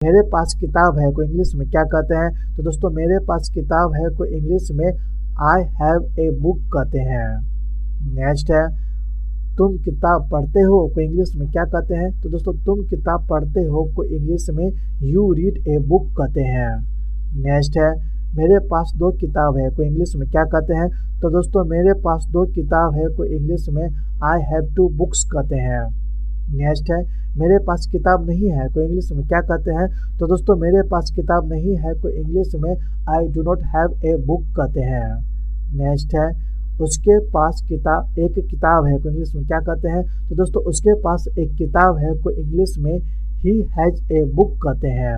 मेरे पास किताब है को इंग्लिश में क्या कहते हैं? तो दोस्तों मेरे पास किताब है को इंग्लिश में आई हैव ए बुक कहते हैं। नेक्स्ट है तुम किताब पढ़ते हो को इंग्लिश में क्या कहते हैं? तो दोस्तों तुम किताब पढ़ते हो को इंग्लिश में यू रीड ए बुक कहते हैं। नेक्स्ट है मेरे पास 2 किताब है को इंग्लिश में क्या कहते हैं? तो दोस्तों मेरे पास 2 किताब है को इंग्लिश में आई हैव 2 बुक्स कहते हैं। नेक्स्ट है मेरे पास किताब नहीं है को इंग्लिश में क्या कहते हैं? तो दोस्तों मेरे पास किताब नहीं है को इंग्लिश में I do not have a book कहते हैं। नेक्स्ट है उसके पास एक किताब है को इंग्लिश में क्या कहते हैं? तो दोस्तों उसके पास एक किताब है को इंग्लिश में ही हैज ए बुक कहते हैं।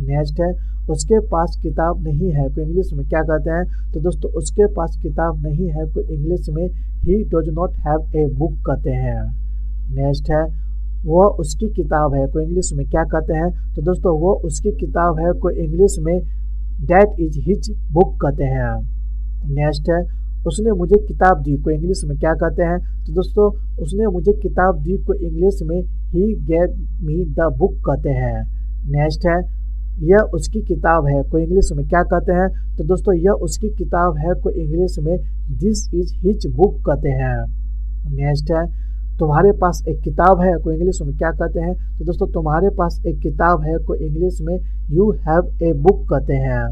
नेक्स्ट है उसके पास किताब नहीं है को इंग्लिश में क्या कहते हैं? तो दोस्तों उसके पास किताब नहीं है को इंग्लिश में he does not have a book कहते हैं। नेक्स्ट है वह उसकी किताब है को इंग्लिश में क्या कहते हैं? तो दोस्तों वो उसकी किताब है को इंग्लिश में दैट इज हिज बुक कहते हैं। नेक्स्ट है उसने मुझे किताब दी को इंग्लिश में क्या कहते हैं? तो दोस्तों उसने मुझे किताब दी को इंग्लिश में he gave me the book कहते हैं। नेक्स्ट है यह उसकी किताब है को इंग्लिश में क्या कहते हैं? तो दोस्तों यह उसकी किताब है को इंग्लिश में दिस इज हिज बुक कहते हैं। नेक्स्ट है तुम्हारे पास एक किताब है को इंग्लिश में क्या कहते हैं? तो दोस्तों तुम्हारे पास एक किताब है को इंग्लिश में यू हैव ए बुक कहते हैं।